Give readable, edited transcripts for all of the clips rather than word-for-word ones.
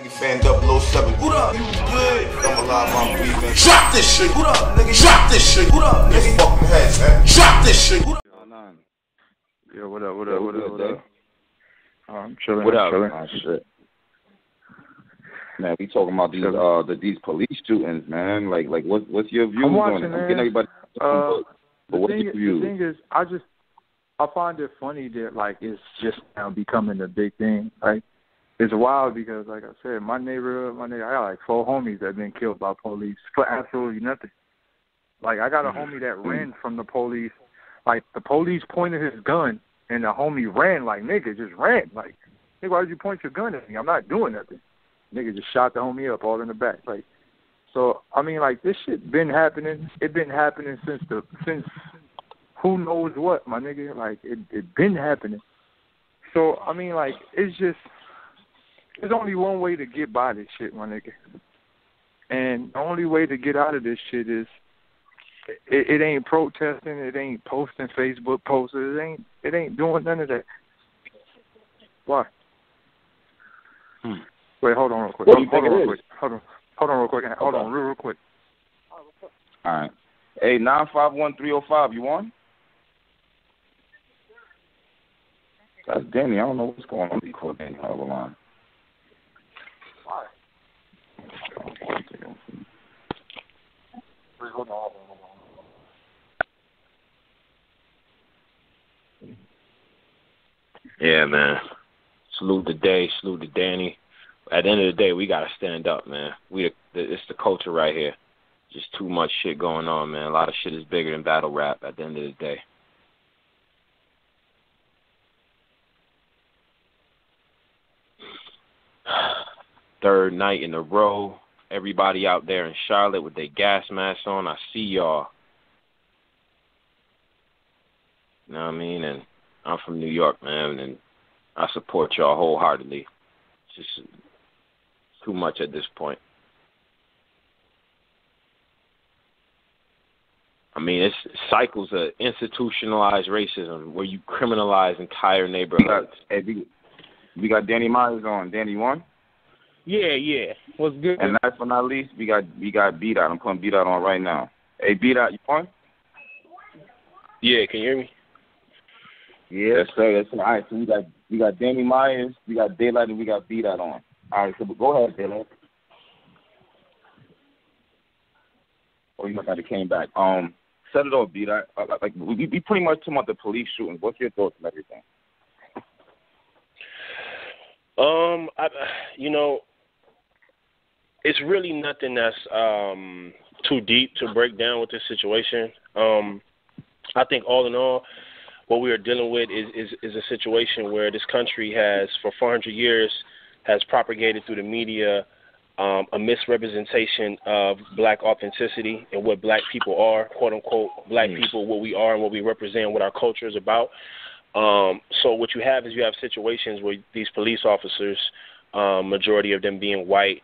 Fan 007. What up? You good? I'm alive, I'm breathing. Drop this shit. What up, nigga? Drop this shit. What up, nigga? Fucking head, man. Drop this shit. What up? Yeah, what up? I'm chilling. What up? Chilling. Oh, shit. Man, we talking about these police shootings, man. Like what's your views on it? I'm getting everybody. But what's your views? The thing is, I find it funny that like it's just now becoming a big thing. Like it's wild because, like I said, my neighborhood, I got like 4 homies that have been killed by police for absolutely nothing. Like I got a homie that ran from the police. Like the police pointed his gun and the homie ran. Like nigga just ran. Like nigga, why did you point your gun at me? I'm not doing nothing. Nigga just shot the homie up all in the back. Like, so I mean, like this shit been happening. It been happening since who knows what, my nigga. Like it been happening. So I mean, like it's just there's only one way to get by this shit, my nigga. And the only way to get out of this shit is it ain't protesting, it ain't posting Facebook posts, it ain't doing none of that. Why? Wait, hold on real quick. Hold on real quick. All right. Hey, 951-305, you on? That's Danny. I don't know what's going on. He called Danny on the line. Why? Hold on. Yeah, man. Salute to Day, salute to Danny. At the end of the day, we gotta stand up, man. It's the culture right here. Just too much shit going on, man. A lot of shit is bigger than battle rap at the end of the day. Third night in a row. Everybody out there in Charlotte with their gas masks on. I see y'all. You know what I mean? And I'm from New York, man, and I support y'all wholeheartedly. It's just too much at this point. I mean, it's cycles of institutionalized racism where you criminalize entire neighborhoods. Hey, we got Danny Myers on. Danny, you on? Yeah. What's good? And last but not least, we got Bdot. I'm putting Bdot on right now. Hey, Bdot, you on? Yeah, can you hear me? Yeah, yes, sir. All right, so we got Danny Myers, we got Daylyt, and we got Bdot on. All right, so go ahead, Daylyt. Oh, you must have came back. Set it off, Bdot. Like we pretty much talking about the police shooting. What's your thoughts on everything? It's really nothing that's too deep to break down with this situation. I think all in all, what we are dealing with is a situation where this country has, for 400 years, has propagated through the media a misrepresentation of black authenticity and what black people are, quote unquote, black people, what we are and what we represent, what our culture is about. So what you have situations where these police officers, majority of them being white,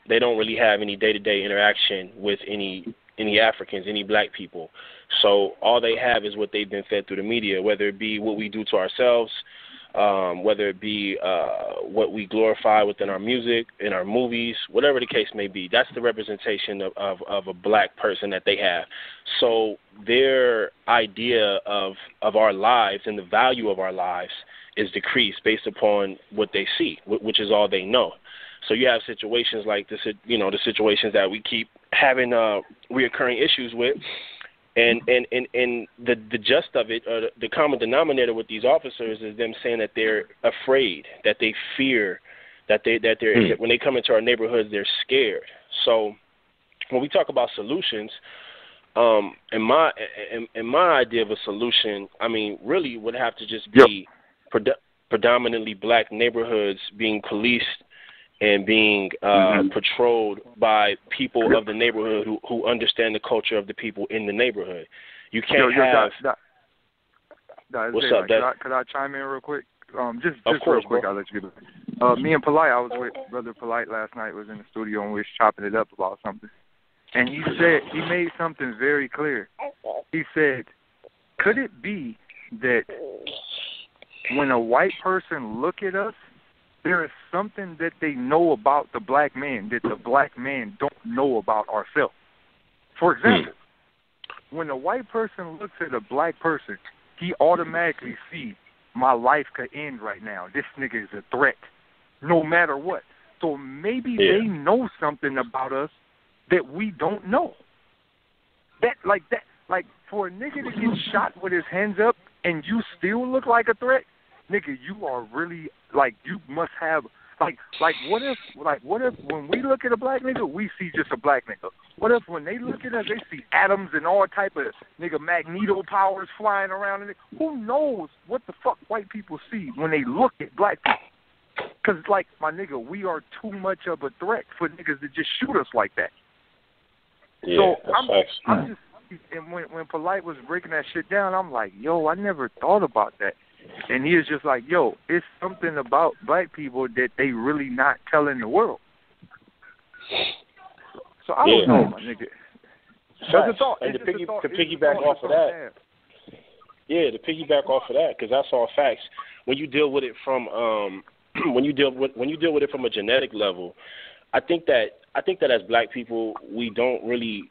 they don't really have any day-to-day interaction with any Africans, any black people. So all they have is what they've been fed through the media, whether it be what we do to ourselves, whether it be what we glorify within our music, in our movies, whatever the case may be. That's the representation of a black person that they have. So their idea of our lives and the value of our lives is decreased based upon what they see, which is all they know. So you have situations like this, the situations that we keep having reoccurring issues with. And the gist of it, the common denominator with these officers is them saying that they're afraid, that they fear, that when they come into our neighborhoods, they're scared. So when we talk about solutions, in my idea of a solution, I mean, really would have to just be predominantly black neighborhoods being policed and being patrolled by people of the neighborhood who understand the culture of the people in the neighborhood. You can't have... What's up, Dad? Could I chime in real quick? Just real quick, I'll let you get it. Me and Polite, I was with Brother Polite last night, was in the studio, and we was chopping it up about something. And he made something very clear. He said, could it be that when a white person look at us, there is something that they know about the black man that the black man don't know about ourselves. For example, when a white person looks at a black person, he automatically sees my life could end right now. This nigga is a threat, no matter what. So maybe they know something about us that we don't know. That for a nigga to get shot with his hands up and you still look like a threat, nigga, you are really you must have what if when we look at a black nigga we see just a black nigga? What if when they look at us they see atoms and all type of nigga magneto powers flying around in it? Who knows what the fuck white people see when they look at black people? Because, my nigga, we are too much of a threat for niggas to just shoot us like that. Yeah, so I'm just, and when Polite was breaking that shit down, I'm like, yo, I never thought about that. And he was just like, yo, it's something about black people that they really not telling the world. So I don't know, my nigga. And to piggyback off of that, because that's all facts. When you deal with it from when you deal with it from a genetic level, I think that as black people we don't really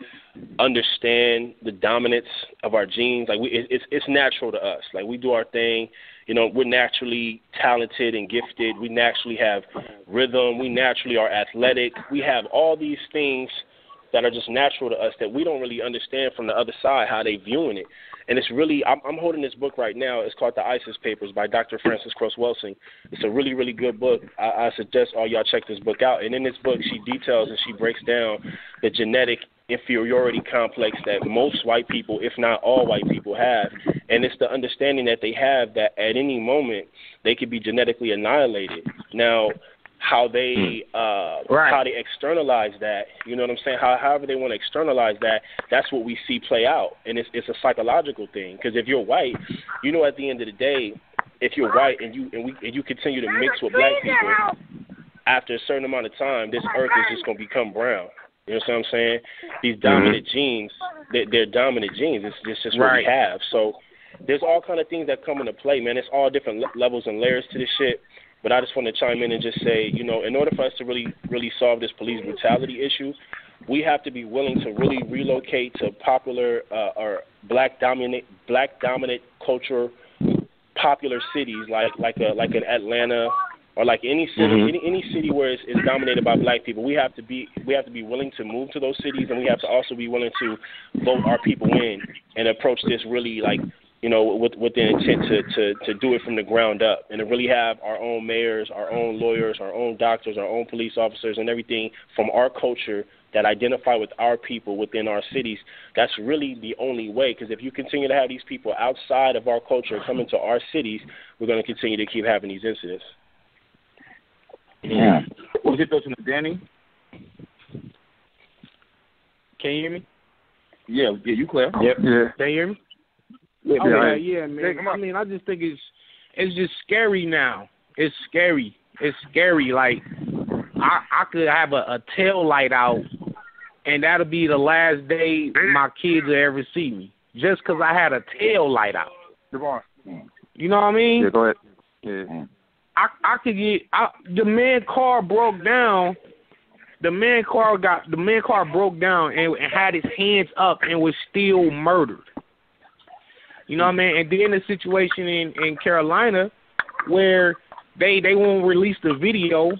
understand the dominance of our genes. It's natural to us. We do our thing. We're naturally talented and gifted. We naturally have rhythm. We naturally are athletic. We have all these things that are just natural to us that we don't really understand from the other side how they viewing it. And it's really, I'm holding this book right now. It's called The ISIS Papers by Dr. Frances Cress Welsing. It's a really, really good book. I suggest all y'all check this book out. And in this book, she details and she breaks down the genetic inferiority complex that most white people, if not all white people, have. And it's the understanding that they have that at any moment they could be genetically annihilated. Now, how they externalize that, you know what I'm saying? However they want to externalize that, that's what we see play out, and it's a psychological thing. Because if you're white, at the end of the day, if you're white and you continue to mix with black people, after a certain amount of time, this earth is just gonna become brown. You know what I'm saying? These dominant genes, they're dominant genes. It's just what we have. So there's all kind of things that come into play, man. It's all different levels and layers to this shit. But I just want to chime in and just say, in order for us to really, really solve this police brutality issue, we have to be willing to really relocate to popular or black dominant culture, popular cities like an Atlanta or like any city, any city where it's dominated by black people. We have to be willing to move to those cities, and we have to also be willing to vote our people in and approach this really with the intent to do it from the ground up and to really have our own mayors, our own lawyers, our own doctors, our own police officers, and everything from our culture that identify with our people within our cities. That's really the only way, because if you continue to have these people outside of our culture come into our cities, we're going to continue to keep having these incidents. Yeah. What's your thoughts on Danny? Can you hear me? Yeah, you clear. Yep. Yeah. Can you hear me? Yeah, man. I just think it's just scary now. It's scary. Like I could have a tail light out, and that'll be the last day my kids will ever see me, just because I had a tail light out. You know what I mean? Yeah, go ahead. Yeah. I could get the man car broke down. The man car broke down and had his hands up and was still murdered. You know what I mean? And then the situation in Carolina where they won't release the video.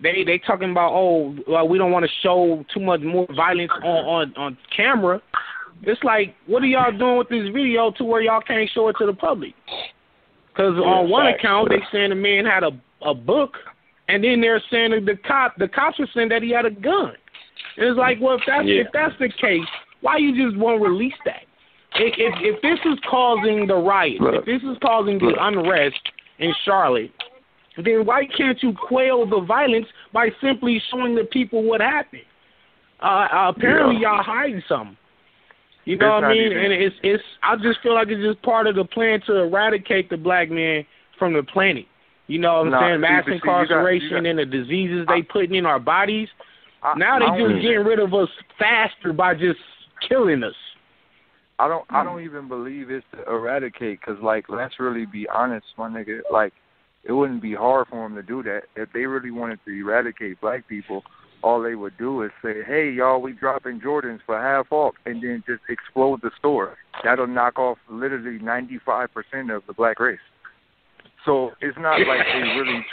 They talking about, we don't want to show too much more violence on camera. It's like, what are y'all doing with this video to where y'all can't show it to the public? Because on one account, they saying the man had a book, and then they're saying that the cops are saying that he had a gun. And it's like, well, if that's the case, why you just won't release that? If this is causing the riots, if this is causing the unrest in Charlotte, then why can't you quell the violence by simply showing the people what happened? Apparently, y'all hiding something. You know what I mean? And it's. I just feel like it's just part of the plan to eradicate the black man from the planet. You know what I'm saying? Mass incarceration and the diseases they putting in our bodies. Now they just getting rid of us faster by just killing us. I don't even believe it's to eradicate, because, let's really be honest, my nigga. it wouldn't be hard for them to do that. If they really wanted to eradicate black people, all they would do is say, hey, y'all, we dropping Jordans for half off, and then just explode the store. That'll knock off literally 95% of the black race. So it's not like they really...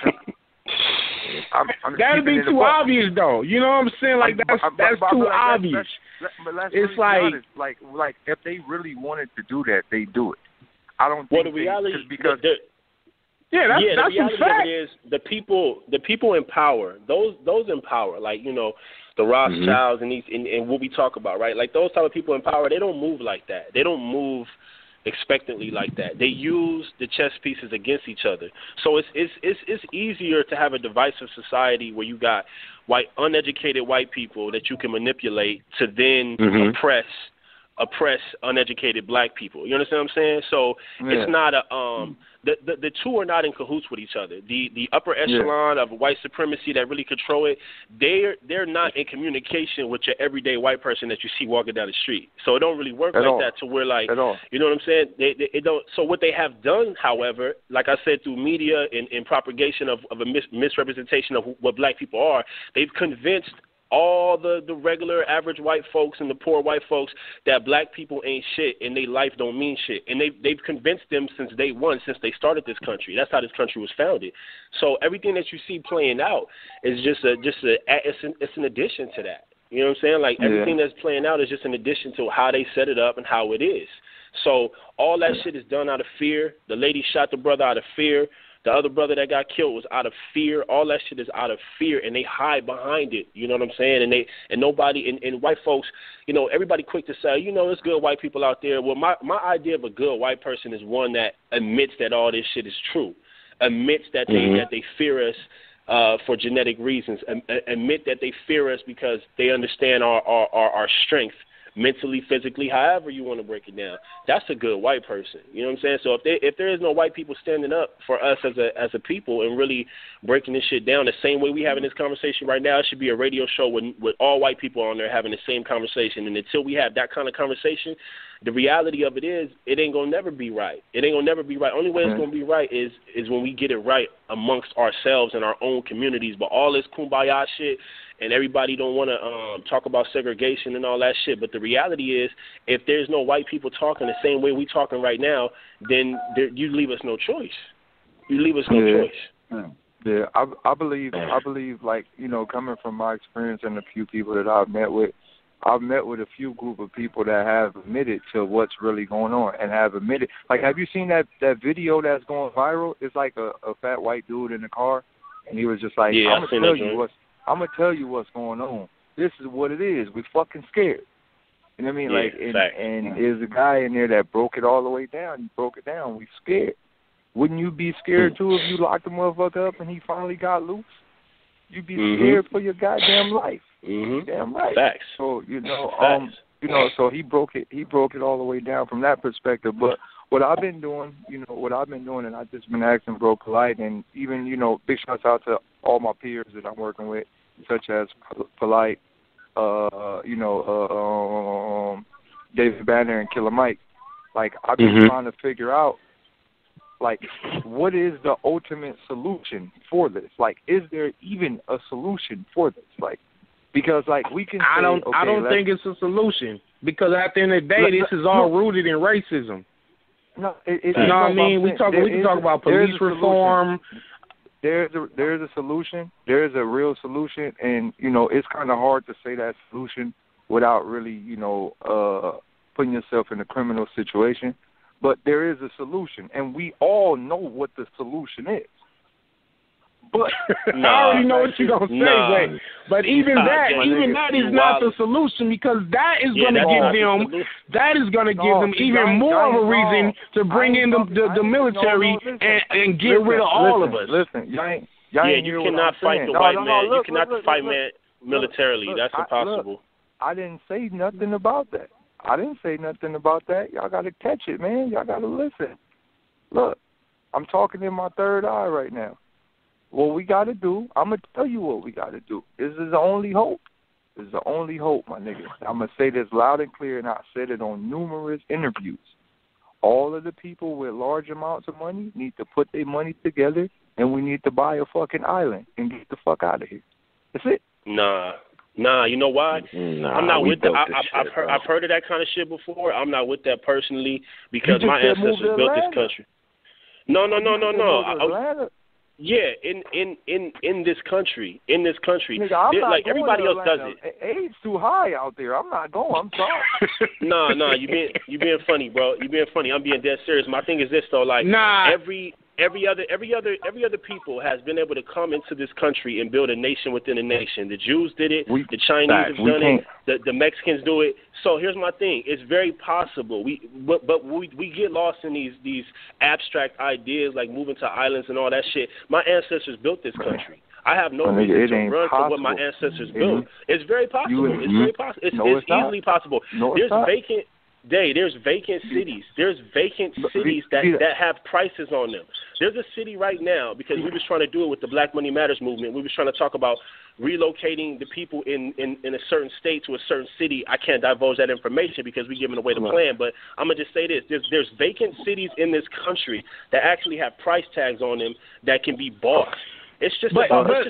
That'd be too obvious, though. You know what I'm saying? Like, that's too obvious. But let's it's be honest. Like if they really wanted to do that, they do it. I don't think the reality, because that's the reality fact. of it is the people in power, those in power, like, you know, the Rothschilds and what we talk about, right? Like, those type of people in power, they don't move like that. They don't move expectantly like that. They use the chess pieces against each other. So it's easier to have a divisive society where you got uneducated white people that you can manipulate to then oppress uneducated black people. You understand what I'm saying? So it's not the two are not in cahoots with each other. The upper echelon of white supremacy that really control it, they're not in communication with your everyday white person that you see walking down the street. So it don't really work like that to where, like, you know what I'm saying? They don't. So what they have done, however, like I said, through media and propagation of a misrepresentation of what black people are, they've convinced all the regular average white folks and the poor white folks that black people ain't shit and they life don't mean shit. And they've convinced them since day one, since they started this country. That's how this country was founded. So everything that you see playing out is it's an addition to that. You know what I'm saying? Like, everything that's playing out is just an addition to how they set it up and how it is. So all that shit is done out of fear. The lady shot the brother out of fear. The other brother that got killed was out of fear. All that shit is out of fear, and they hide behind it. You know what I'm saying? And nobody and white folks, you know, everybody quick to say, you know, there's good white people out there. Well, my idea of a good white person is one that admits that all this shit is true, admits that they fear us for genetic reasons, admit that they fear us because they understand our strength. Mentally, physically, however you want to break it down. That's a good white person. You know what I'm saying? So if there is no white people standing up for us as a people and really breaking this shit down the same way we having this conversation right now, it should be a radio show with all white people on there having the same conversation. And until we have that kind of conversation, the reality of it is it ain't gonna never be right. It ain't gonna never be right. Only way it's gonna be right is when we get it right amongst ourselves and our own communities. But all this kumbaya shit, and everybody don't want to talk about segregation and all that shit. But the reality is, if there's no white people talking the same way we talking right now, then you leave us no choice. You leave us no choice. Yeah, I believe, like, you know, coming from my experience and a few people that I've met with a few group of people that have admitted to what's really going on and have admitted. Like, have you seen that video that's going viral? It's like a fat white dude in the car, and he was just like, I'm gonna tell you what's going on. This is what it is. We fucking scared. You know what I mean? And there's a guy in there that broke it all the way down. He broke it down. We scared. Wouldn't you be scared too if you locked the motherfucker up and he finally got loose? You'd be scared for your goddamn life. Damn right. Facts. So so he broke it all the way down from that perspective. But what I've been doing, and I've just been asking Bro Polite, and even, you know, big shouts out to all my peers that I'm working with, such as Polite, David Banner and Killer Mike. Like, I've been trying to figure out, like, what is the ultimate solution for this? Like, is there even a solution for this? Like, because, like, we can say, I don't think it's a solution, because at the end of the day, this is all rooted in racism. No, you know what I mean? We can talk about police reform. There's a solution. There's a real solution, and, you know, it's kind of hard to say that solution without really, you know, putting yourself in a criminal situation. But there is a solution, and we all know what the solution is. But I already know what you're gonna say, but even that is not the solution, because that is gonna give them even more of a reason to bring in the military and get rid of all of us. Listen, you cannot fight the white man. You cannot fight man militarily. That's impossible. Look, I didn't say nothing about that. Y'all gotta catch it, man. Y'all gotta listen. Look, I'm talking in my third eye right now. What we got to do, I'm going to tell you what we got to do. This is the only hope. This is the only hope, my nigga. I'm going to say this loud and clear, and I said it on numerous interviews. All of the people with large amounts of money need to put their money together and we need to buy a fucking island and get the fuck out of here. That's it. Nah. You know why? I'm not with that. I've heard of that kind of shit before. I'm not with that personally because my ancestors built this country. No. Yeah, in this country, nigga, like everybody else does it. Age too high out there. I'm not going. I'm sorry. No, you being funny, bro. You being funny. I'm being dead serious. My thing is this though, like every other people has been able to come into this country and build a nation within a nation. The Jews did it. The Chinese have done it. The Mexicans do it. So here's my thing. It's very possible. We get lost in these abstract ideas like moving to islands and all that shit. My ancestors built this country. I have no reason to run from what my ancestors built. It's very possible. It's very possible. It's easily possible. There's vacant cities. There's vacant cities that have prices on them. There's a city right now, because we was trying to do it with the Black Money Matters movement. We was trying to talk about relocating the people in a certain state to a certain city. I can't divulge that information because we're giving away the plan, but I'm going to just say this. There's vacant cities in this country that actually have price tags on them that can be bought. It's just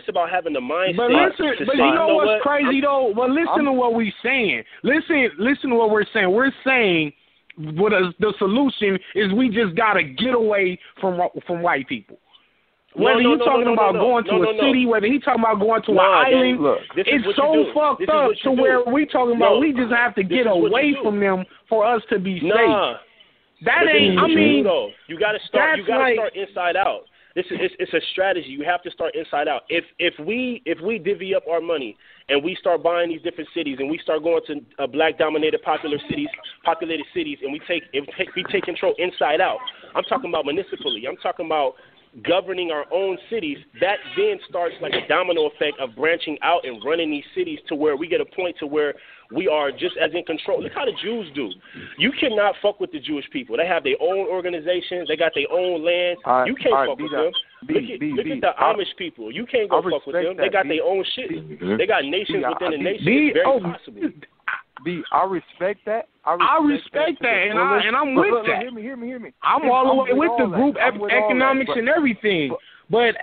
about having the mindset. But you know what's crazy though? But listen to what we're saying. Listen to what we're saying. We're saying the solution is we just gotta get away from white people. Whether you're talking about going to a city, whether he's talking about going to an island, it's so fucked up to where we talking about we just have to get away from them for us to be safe. That ain't. I mean, you gotta start. You gotta start inside out. It's a strategy. You have to start inside out. If we divvy up our money and we start buying these different cities and we start going to black dominated populated cities, and we take control inside out. I'm talking about municipally. I'm talking about governing our own cities. That then starts like a domino effect of branching out and running these cities to where we get a point to where we are just as in control. Look how the Jews do. You cannot fuck with the Jewish people. They have their own organizations. They got their own land. You can't fuck with them. Look at the Amish people. You can't go fuck with them. They got their own shit. They got nations within a nation. It's very possible. I respect that. I respect that, and I'm with that. Hear me. I'm all the way with the group economics and everything. But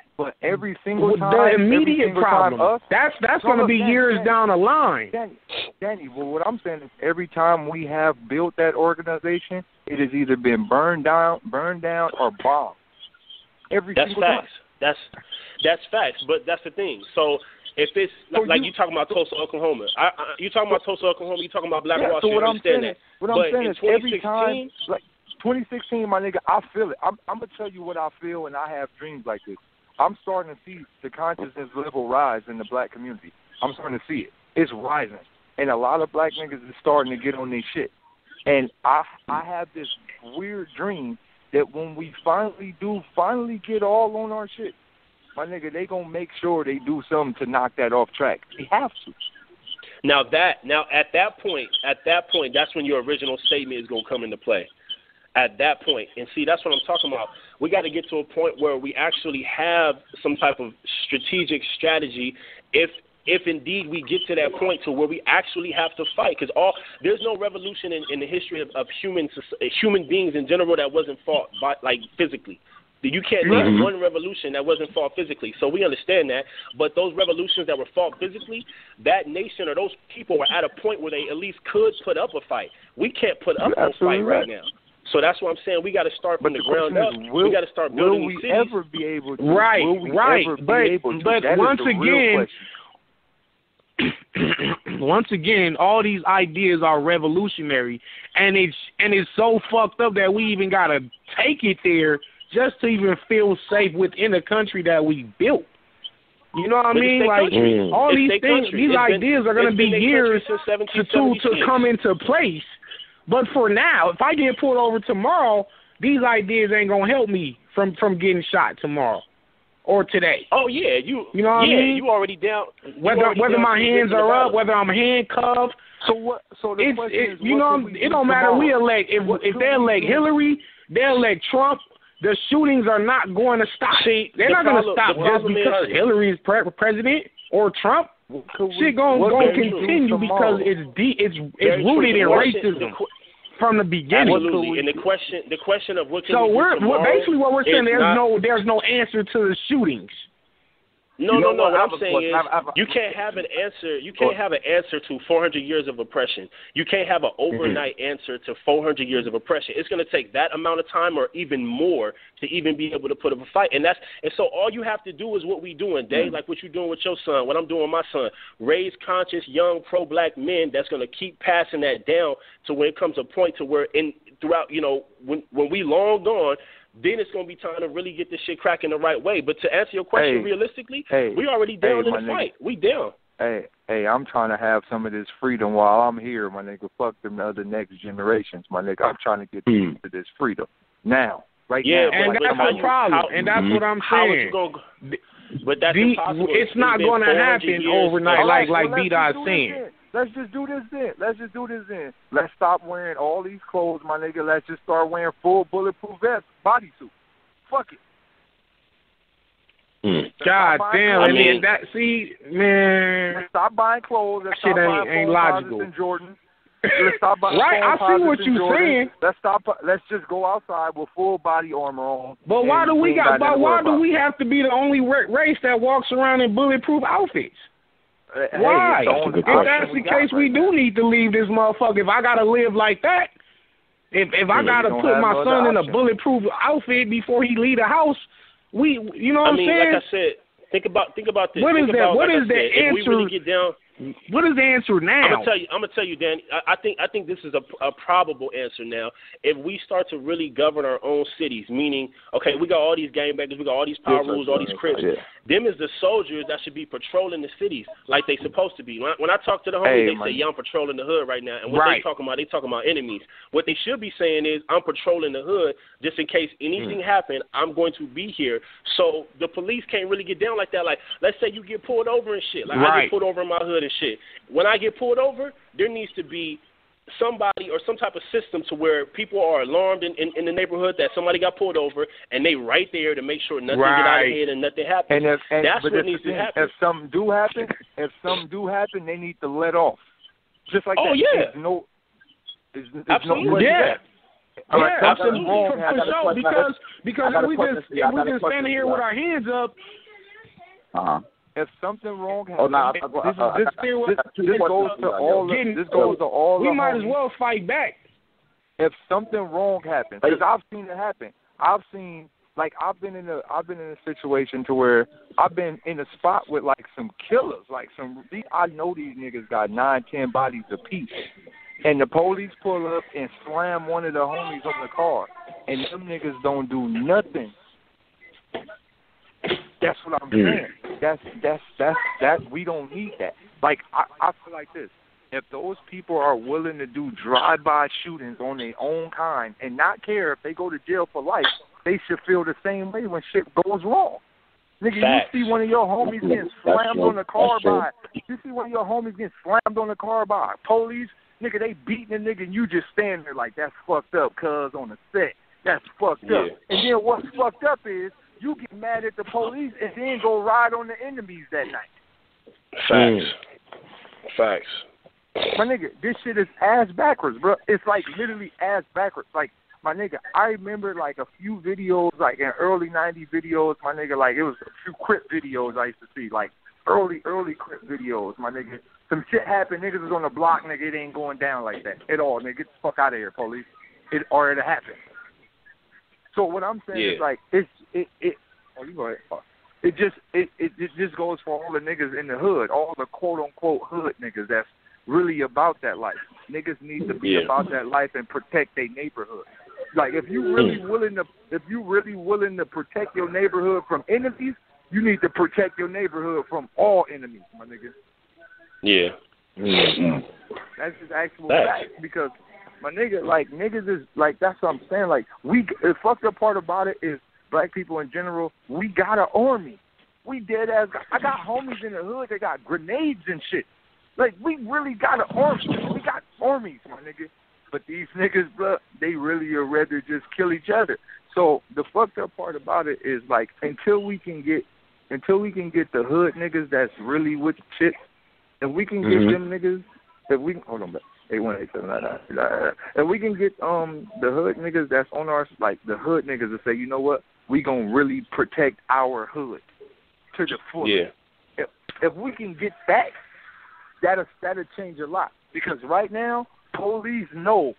every single time, the immediate problem, that's going to be years down the line. Danny, well, what I'm saying is every time we have built that organization, it has either been burned down, or bombed. That's facts. That's facts, but that's the thing. So if it's like you talking about Tulsa, Oklahoma, you talking about Tulsa, Oklahoma, you talking about Black Wall Street, I understand that. What I'm saying is every time, like 2016, my nigga, I feel it. I'm going to tell you what I feel, and I have dreams like this. I'm starting to see the consciousness level rise in the black community. I'm starting to see it. It's rising. And a lot of black niggas is starting to get on this shit. And I have this weird dream that when we finally get all on our shit, my nigga, they gonna make sure they do something to knock that off track. They have to. Now at that point, that's when your original statement is gonna come into play. At that point, and see, that's what I'm talking about. We got to get to a point where we actually have some type of strategic strategy. If indeed we get to that point to where we actually have to fight, because there's no revolution in the history of human beings in general that wasn't fought by, like, physically. You can't name one revolution that wasn't fought physically. So we understand that. But those revolutions that were fought physically, that nation or those people were at a point where they at least could put up a fight. We can't put up a fight right now. So that's what I'm saying. We got to start from the ground up. We got to start building these cities. Will we ever be able to? Right. But once again, all these ideas are revolutionary, and it's so fucked up that we even got to take it there just to even feel safe within the country that we built. You know what I mean? Like all these things, these ideas are going to be years to come into place. But for now, if I get pulled over tomorrow, these ideas ain't gonna help me from getting shot tomorrow or today. Oh yeah, you know what I mean? You already down. Whether my hands are up, whether I'm handcuffed. So what? So the question is, you know, it don't matter. We elect if they elect Hillary, they elect Trump. The shootings are not going to stop. See, they're not going to stop just because Hillary is president or Trump. Shit going to continue because it's rooted in racism. from the beginning. Absolutely. And the question of what can so we do tomorrow basically what we're saying, is there's no answer to the shootings. No. What I'm saying is you can't have an answer. You can't have an answer to 400 years of oppression. You can't have an overnight answer to 400 years of oppression. It's going to take that amount of time or even more to even be able to put up a fight. And so all you have to do is what we doing, Dave, like what you're doing with your son, what I'm doing with my son. Raise conscious, young, pro-black men that's going to keep passing that down to when it comes a point to where throughout, when we long gone, then it's going to be time to really get this shit cracking the right way. But to answer your question realistically, we already down in the fight. We down. Hey, I'm trying to have some of this freedom while I'm here, my nigga. Fuck them the other next generations, my nigga. I'm trying to get to this freedom now, right now. And that's the problem. And that's what I'm saying. But that's impossible. It's not going to happen overnight, like Bdot saying. Let's just do this then. Let's stop wearing all these clothes, my nigga. Let's just start wearing full bulletproof vests, bodysuit. Fuck it. God damn, man. Let's stop buying clothes. Let's shit stop buying ain't logical. and Jordan. Let's stop buying right, I see what you're saying. Let's just go outside with full body armor on. But why do we have to be the only race that walks around in bulletproof outfits? Why? If that's the case, we do need to leave this motherfucker. If I gotta live like that, if I gotta put my son in a bulletproof outfit before he leave the house, you know what I'm saying? Like I said, think about this. What is that? What is the answer? If we really get down, what is the answer now? I'm gonna tell you, Dan. I think this is a probable answer now. If we start to really govern our own cities, meaning, okay, we got all these gangbangers, we got all these power rules, all these Crips. Them is the soldiers that should be patrolling the cities like they supposed to be. When I talk to the homies, they say, yeah, I'm patrolling the hood right now. And what they talking about enemies. What they should be saying is, I'm patrolling the hood just in case anything happen, I'm going to be here. So the police can't really get down like that. Like, let's say you get pulled over and shit. Like, I get pulled over in my hood and shit. When I get pulled over, there needs to be somebody or some type of system to where people are alarmed in the neighborhood that somebody got pulled over, and they right there to make sure nothing get out of hand and nothing happens. That's what needs to happen. If something do happen, they need to let off. Just like that. Oh, yeah. There's absolutely. Absolutely. For sure. Because if we just standing here with our hands up, if something wrong happens, this goes to all. We might as well fight back. If something wrong happens, because I've seen it happen. I've been in a situation to where I've been in a spot with like some killers, I know these niggas got 9-10 bodies apiece, and the police pull up and slam one of the homies on the car, and them niggas don't do nothing. That's what I'm saying. That's we don't need that. Like I feel like this. If those people are willing to do drive-by shootings on their own kind and not care if they go to jail for life, they should feel the same way when shit goes wrong. Nigga, Facts. You see one of your homies getting slammed on the car by. You see one of your homies getting slammed on the car by police. Nigga, they beating a nigga and you just stand there like that's fucked up, cuz on the set. That's fucked up. And then what's fucked up is you get mad at the police and then go ride on the enemies that night. Facts. My nigga, this shit is ass backwards, bro. It's like literally ass backwards. Like, my nigga, I remember like a few videos, like in early 90s videos, my nigga, like it was a few Crip videos I used to see, like early Crip videos, my nigga. Some shit happened, niggas was on the block, nigga, it ain't going down like that at all, nigga. Get the fuck out of here, police. It already happened. So what I'm saying is like it just goes for all the niggas in the hood, all the quote unquote hood niggas that's really about that life. Niggas need to be about that life and protect their neighborhood. Like if you really willing to protect your neighborhood from enemies, you need to protect your neighborhood from all enemies, my nigga. Yeah. That's just actual fact because my nigga, like niggas is like that's what I'm saying. Like the fucked up part about it is black people in general, we got an army. We dead ass. I got homies in the hood that got grenades and shit. Like we really got an army. We got armies, my nigga. But these niggas, bro, they really would rather just kill each other. So the fucked up part about it is like until we can get the hood niggas that's really with shit, if we can get them niggas, if we hold on, 818-799. And we can get the hood niggas that's on our, like, the hood niggas to say, you know what, we gonna really protect our hood to the fullest. Yeah. If we can get that, that'll change a lot. Because right now, police know.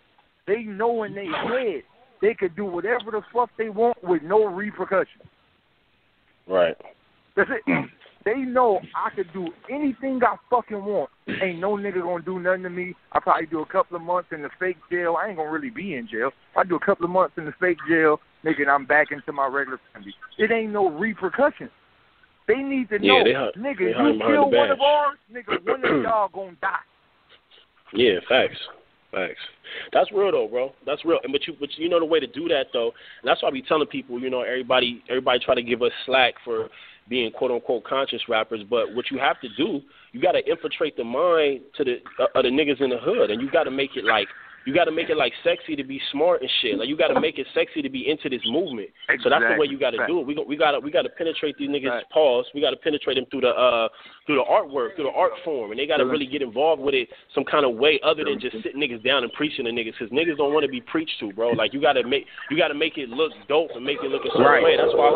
They know in their head they could do whatever the fuck they want with no repercussions. Right. That's it. They know I could do anything I fucking want. Ain't no nigga gonna do nothing to me. I probably do a couple of months in the fake jail. I ain't gonna really be in jail. I do a couple of months in the fake jail, nigga, and I'm back into my regular family. It ain't no repercussions. They need to know, nigga, you kill one of ours, nigga, one of y'all gonna die. Yeah, facts. That's real though, bro. That's real. But you know the way to do that though, and that's why I be telling people, you know, everybody try to give us slack for being quote unquote conscious rappers, but what you have to do, you got to infiltrate the mind to the niggas in the hood, and you got to make it like sexy to be smart and shit. Like you got to make it sexy to be into this movement. Exactly. So that's the way you got to do it. We got to penetrate these niggas' paws. We got to penetrate them through the artwork, through the art form, and they got to really get involved with it some kind of way other than just sitting niggas down and preaching to niggas, because niggas don't want to be preached to, bro. Like you got to make it look dope and make it look a certain way. That's why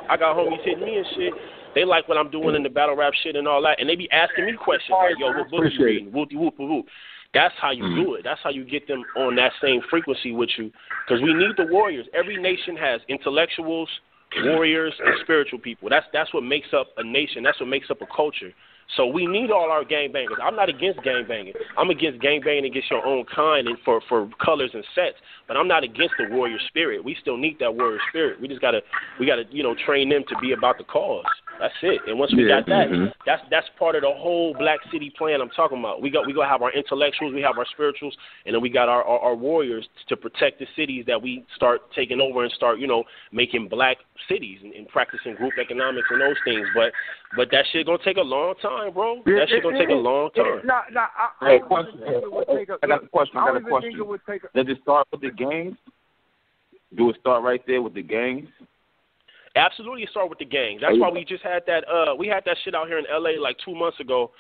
I got homies hitting me and shit. They like what I'm doing in the battle rap shit and all that, and they be asking me questions like, yo, what book you reading? Whoop, whoop, whoop. That's how you do it. That's how you get them on that same frequency with you, because we need the warriors. Every nation has intellectuals, warriors, and spiritual people. That's what makes up a nation. That's what makes up a culture. So we need all our gangbangers. I'm not against gangbanging. I'm against gangbanging against your own kind and for colors and sets. But I'm not against the warrior spirit. We still need that warrior spirit. We gotta train them to be about the cause. That's it. And once we got that, that's part of the whole Black City plan I'm talking about. We gonna have our intellectuals, we have our spirituals, and then we got our warriors to protect the cities that we start taking over and start, making black cities and practicing group economics and those things. But that shit gonna take a long time, bro. That shit gonna take a long time. I got a question. Does it start with the gangs? Do it start right there with the gangs? Absolutely, start with the gangs. That's why we just had that. We had that shit out here in L.A. like 2 months ago.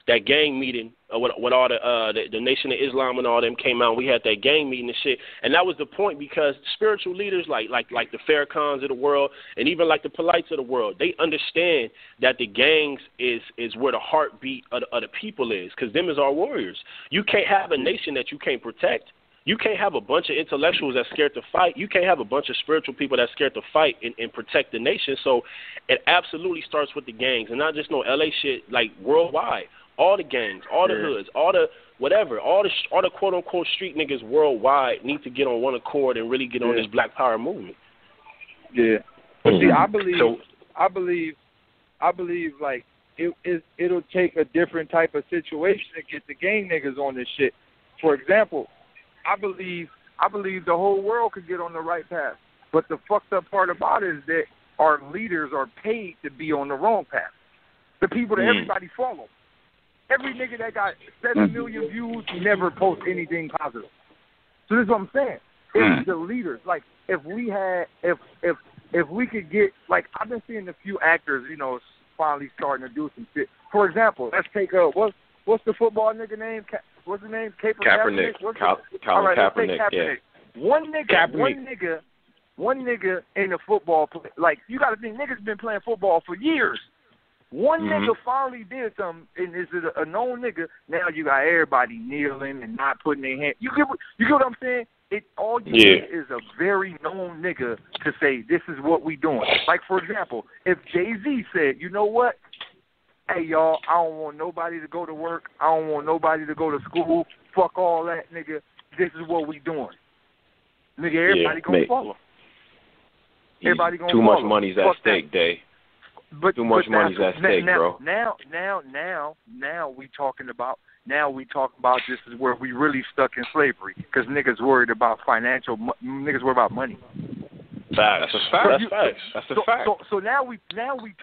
That gang meeting with all the Nation of Islam and all them came out. We had that gang meeting and shit, and that was the point, because spiritual leaders like the Farrakhan's of the world and even like the Polites of the world, they understand that the gangs is where the heartbeat of the people is, because them is our warriors. You can't have a nation that you can't protect. You can't have a bunch of intellectuals that's scared to fight. You can't have a bunch of spiritual people that's scared to fight and protect the nation. So it absolutely starts with the gangs, and not just no LA shit, like worldwide. All the gangs, all the hoods, all the whatever, all the quote unquote street niggas worldwide need to get on one accord and really get on this Black Power movement. Yeah. But see, I believe like it'll take a different type of situation to get the gang niggas on this shit. For example, I believe the whole world could get on the right path. But the fucked up part about it is that our leaders are paid to be on the wrong path. The people that everybody follows. Every nigga that got 7 million views never post anything positive. So this is what I'm saying. It's the leaders. Like if we could get, like, I've been seeing a few actors, finally starting to do some shit. For example, let's take what's the football nigga name? What's his name? Kaepernick. Colin Kaepernick. Yeah. One nigga in the football play. Like, you got to think, niggas been playing football for years. One nigga finally did something, and is it a known nigga? Now you got everybody kneeling and not putting their hand. You get what I'm saying? All you need is a very known nigga to say, this is what we doing. Like, for example, if Jay-Z said, you know what? Hey, y'all, I don't want nobody to go to work. I don't want nobody to go to school. Fuck all that, nigga. This is what we doing. Nigga, everybody gonna follow. Everybody gonna follow. Too much money's at stake, Day. Too much money's at stake, bro. Now we talking about this is where we really stuck in slavery, because niggas worried about niggas worried about money. Facts. That's a fact. That's a fact. So now we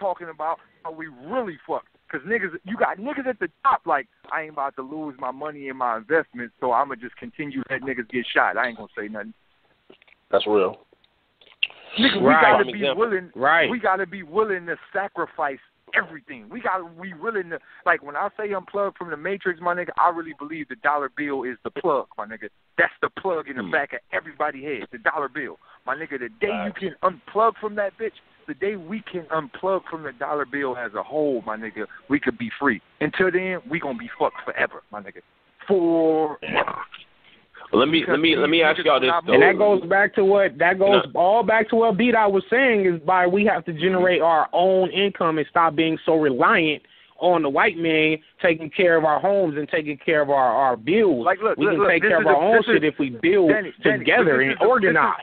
talking about how we really fucked, because you got niggas at the top like, I ain't about to lose my money in my investments, so I'm gonna just continue to let niggas get shot. I ain't gonna say nothing. That's real. Nigga, we gotta be willing. Right. We gotta be willing to sacrifice everything. We really, like, when I say unplug from the matrix, my nigga, I really believe the dollar bill is the plug, my nigga. That's the plug in the back of everybody's head, the dollar bill. My nigga, the day you can unplug from that bitch, the day we can unplug from the dollar bill as a whole, my nigga, we could be free. Until then, we gonna be fucked forever, my nigga. Forever. Let me ask y'all this though. And that goes back to what all back to what Bdot was saying is by we have to generate our own income and stop being so reliant on the white man taking care of our homes and taking care of our bills. Like, look, we can take care of our own shit if we build together and organize.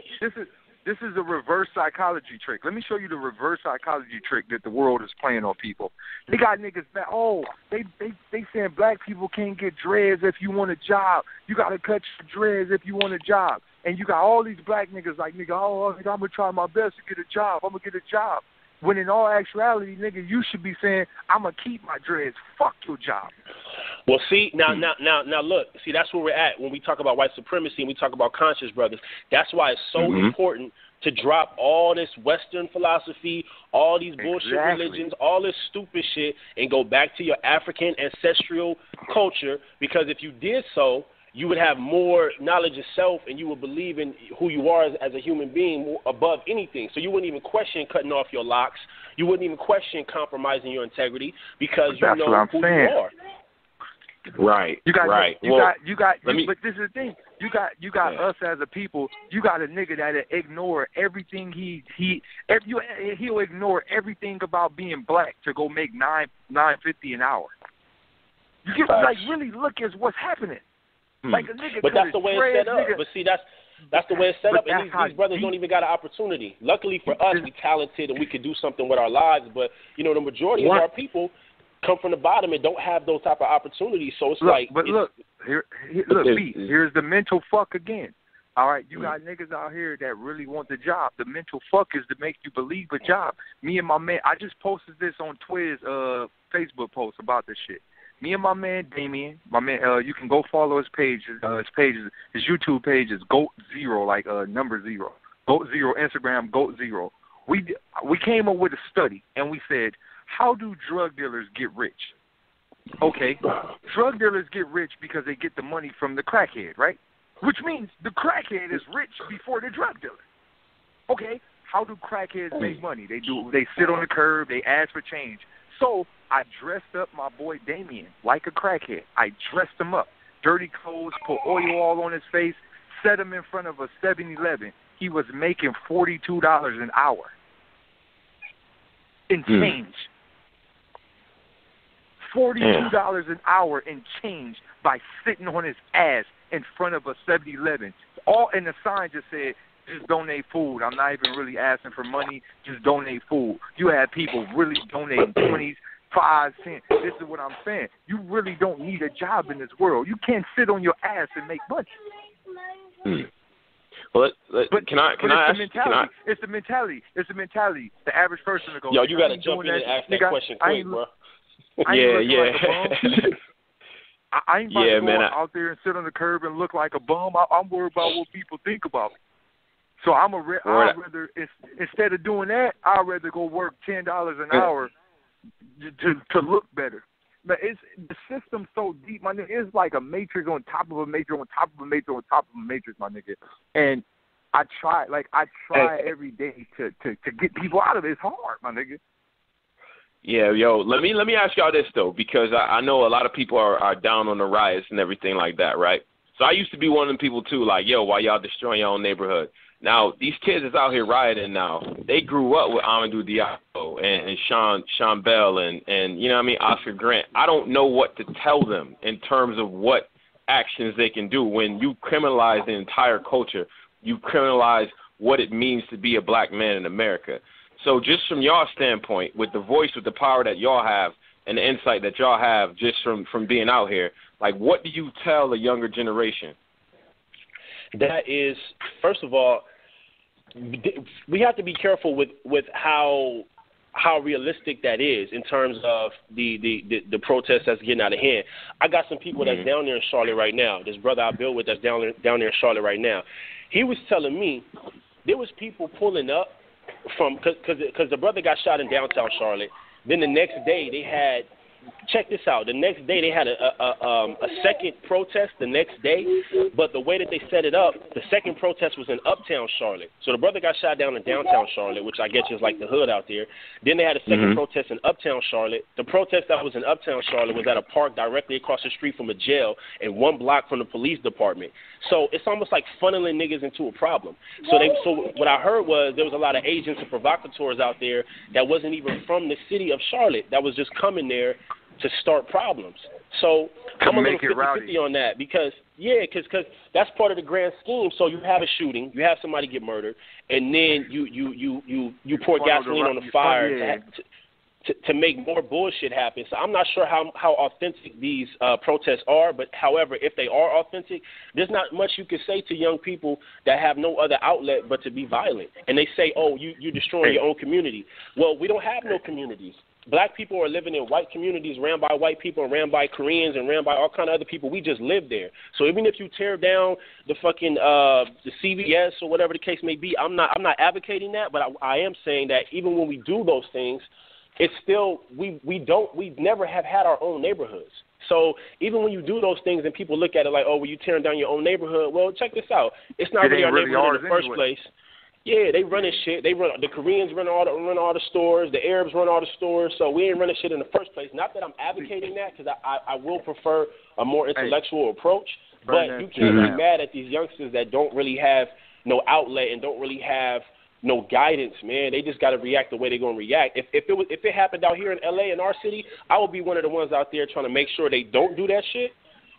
This is a reverse psychology trick. Let me show you the reverse psychology trick that the world is playing on people. They got niggas that, they saying black people can't get dreads if you want a job. You got to cut your dreads if you want a job. And you got all these black niggas like, nigga, I'm going to try my best to get a job. I'm going to get a job. When in all actuality, nigga, you should be saying, I'm going to keep my dreads. Fuck your job. Well, see, now, look. See, that's where we're at when we talk about white supremacy and we talk about conscious brothers. That's why it's so important to drop all this Western philosophy, all these bullshit religions, all this stupid shit, and go back to your African ancestral culture, because if you did so, you would have more knowledge of self and you would believe in who you are as a human being more above anything. So you wouldn't even question cutting off your locks. You wouldn't even question compromising your integrity because you know who you are. Right. You got, right. But this is the thing. You got us as a people. You got a nigga that'll ignore everything he'll ignore everything about being black to go make $9.50 an hour. You get like really look at what's happening. Like a nigga, but that's the way it's set up. But see, that's the way it's set up, and these brothers don't even got an opportunity. Luckily for us, we talented and we could do something with our lives. But you know, the majority of our people come from the bottom and don't have those type of opportunities. So it's here's the mental fuck again. All right, you got niggas out here that really want the job. The mental fuck is to make you believe a job. Me and my man, I just posted this on Twiz Facebook post about this shit. Me and my man Damien, you can go follow his page. His YouTube page is GOAT0, like number 0. GOAT0, Instagram GOAT0. We came up with a study and we said, how do drug dealers get rich? Okay, drug dealers get rich because they get the money from the crackhead, right? Which means the crackhead is rich before the drug dealer. Okay, how do crackheads make money? They sit on the curb, they ask for change. So I dressed up my boy Damien like a crackhead. I dressed him up. Dirty clothes, put oil all on his face, set him in front of a 7-Eleven. He was making $42 an hour in change. $42 an hour in change by sitting on his ass in front of a 7-Eleven. All in the sign just said, just donate food. I'm not even really asking for money. Just donate food. You have people really donating 20s, 5 cents. This is what I'm saying. You really don't need a job in this world. You can't sit on your ass and make money. Well, can I ask? It's the mentality. The average person to go. Yo, you got to jump in and ask that question quick, bro. Yeah. I ain't about to go out there and sit on the curb and look like a bum. I'm worried about what people think about me. So I'd rather, instead of doing that, I'd rather go work $10 an hour to look better. But the system's so deep, my nigga. It's like a matrix on top of a matrix on top of a matrix on top of a matrix, my nigga. And I try every day to get people out of it. It's hard, my nigga. Yeah, yo, let me ask y'all this though, because I know a lot of people are down on the riots and everything like that, right? So I used to be one of them people too, like, yo, why y'all destroying your own neighborhood? Now, these kids is out here rioting now. They grew up with Amadou Diallo and Sean Bell and you know what I mean, Oscar Grant. I don't know what to tell them in terms of what actions they can do. When you criminalize the entire culture, you criminalize what it means to be a black man in America. So just from your standpoint, with the voice, with the power that y'all have and the insight that y'all have just from being out here, like, what do you tell the younger generation? That is, first of all, we have to be careful with how realistic that is in terms of the protest that's getting out of hand. I got some people that's down there in Charlotte right now. This brother I built with that's down there in Charlotte right now. He was telling me there was people pulling up from because the brother got shot in downtown Charlotte. Then the next day they had, check this out, the next day they had a second protest the next day, but the way that they set it up, the second protest was in uptown Charlotte. So the brother got shot down in downtown Charlotte, which I guess is like the hood out there. Then they had a second protest in uptown Charlotte. The protest that was in uptown Charlotte was at a park directly across the street from a jail and 1 block from the police department. So it's almost like funneling niggas into a problem. So what I heard was there was a lot of agents and provocateurs out there that wasn't even from the city of Charlotte that was just coming there to start problems. So I'm a little 50-50 on that because that's part of the grand scheme. So you have a shooting, you have somebody get murdered, and then you pour gasoline on the fire to make more bullshit happen. So I'm not sure how authentic these protests are, but however, if they are authentic, there's not much you can say to young people that have no other outlet but to be violent. And they say, oh, you're destroying your own community. Well, we don't have no communities. Black people are living in white communities ran by white people and ran by Koreans and ran by all kind of other people. We just live there. So even if you tear down the fucking the CVS or whatever the case may be, I'm not advocating that, but I am saying that even when we do those things, it's still we never have had our own neighborhoods. So even when you do those things and people look at it like, oh, well, you tearing down your own neighborhood. Well, check this out. It's not really our neighborhood in the first place. Yeah, they running shit. The Koreans run all the stores. The Arabs run all the stores. So we ain't running shit in the first place. Not that I'm advocating that, because I will prefer a more intellectual approach. But you can't be mad at these youngsters that don't really have no outlet and don't really have no guidance, man. They just got to react the way they're gonna react. If it happened out here in LA in our city, I would be one of the ones out there trying to make sure they don't do that shit.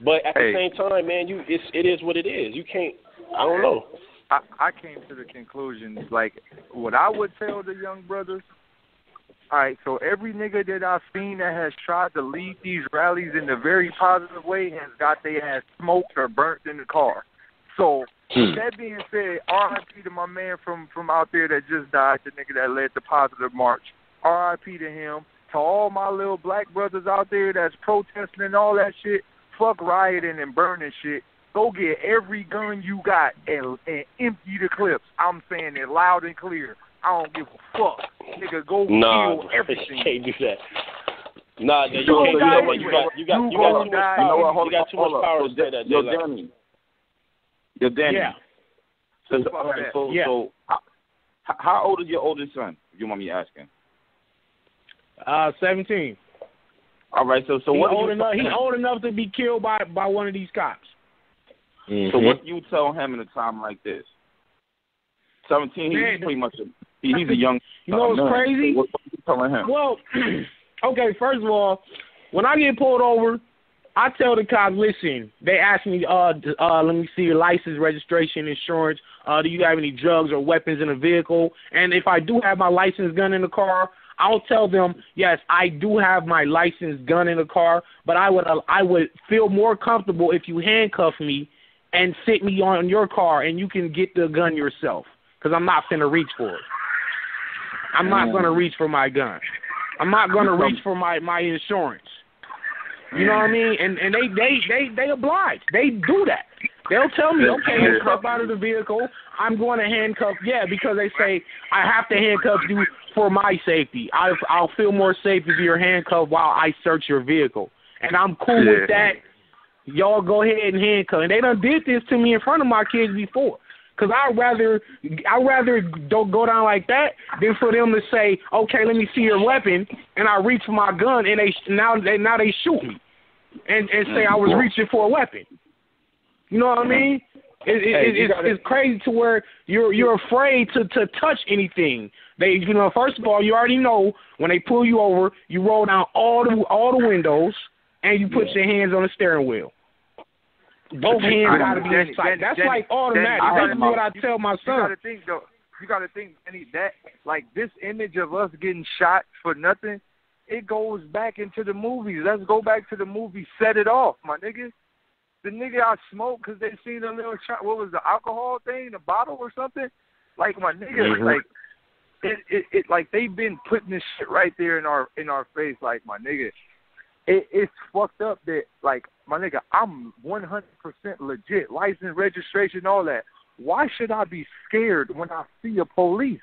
But at the same time, man, it is what it is. You can't. I don't know. I came to the conclusion, like, what I would tell the young brothers, all right, so every nigga that I've seen that has tried to lead these rallies in a very positive way has got their ass smoked or burnt in the car. So, that being said, R.I.P. to my man from out there that just died, the nigga that led the positive march. R.I.P. to him. To all my little black brothers out there that's protesting and all that shit, fuck rioting and burning shit. Go get every gun you got and empty the clips. I'm saying it loud and clear. I don't give a fuck. Nigga, go kill everything. You can't do that. Nah, you can't do that. You got too much power. You got too much power to say that. Yo, Danny. Yeah. So how old is your oldest son, if you want me asking? 17. All right, so what he's old enough to be killed by one of these cops. So what do you tell him in a time like this? 17, he's pretty much he's a young. You know what's crazy? What are you telling him? Well, okay, first of all, when I get pulled over, I tell the cops, listen, they ask me, let me see your license, registration, insurance. Do you have any drugs or weapons in the vehicle? And if I do have my licensed gun in the car, I'll tell them, yes, I do have my licensed gun in the car, but I would feel more comfortable if you handcuff me and sit me on your car and you can get the gun yourself, because I'm not finna reach for it. I'm not going to reach for my gun. I'm not going to reach for my insurance. You know what I mean? And they oblige. They do that. They'll tell me, okay, handcuff out of the vehicle. I'm going to handcuff. Yeah, because they say I have to handcuff you for my safety. I'll feel more safe if you're handcuffed while I search your vehicle. And I'm cool with that. Y'all go ahead and handcuff. And they done did this to me in front of my kids before. Because I'd rather don't go down like that than for them to say, okay, let me see your weapon, and I reach for my gun, and now they shoot me and say I was reaching for a weapon. You know what I mean? It's crazy to where you're afraid to touch anything. First of all, you already know when they pull you over, you roll down all the windows and you put your hands on the steering wheel. Both hands got to be in sight. That's like automatic. That's what I tell my son. You got to think, Danny, that like this image of us getting shot for nothing, it goes back into the movies. Let's go back to the movie Set It Off, my nigga. The nigga I smoked because they seen a little shot. What was the alcohol thing? The bottle or something? Like, my nigga, like it like they've been putting this shit right there in our face. Like, my nigga, it's fucked up that, like, my nigga, I'm 100% legit, license, registration, all that. Why should I be scared when I see a police?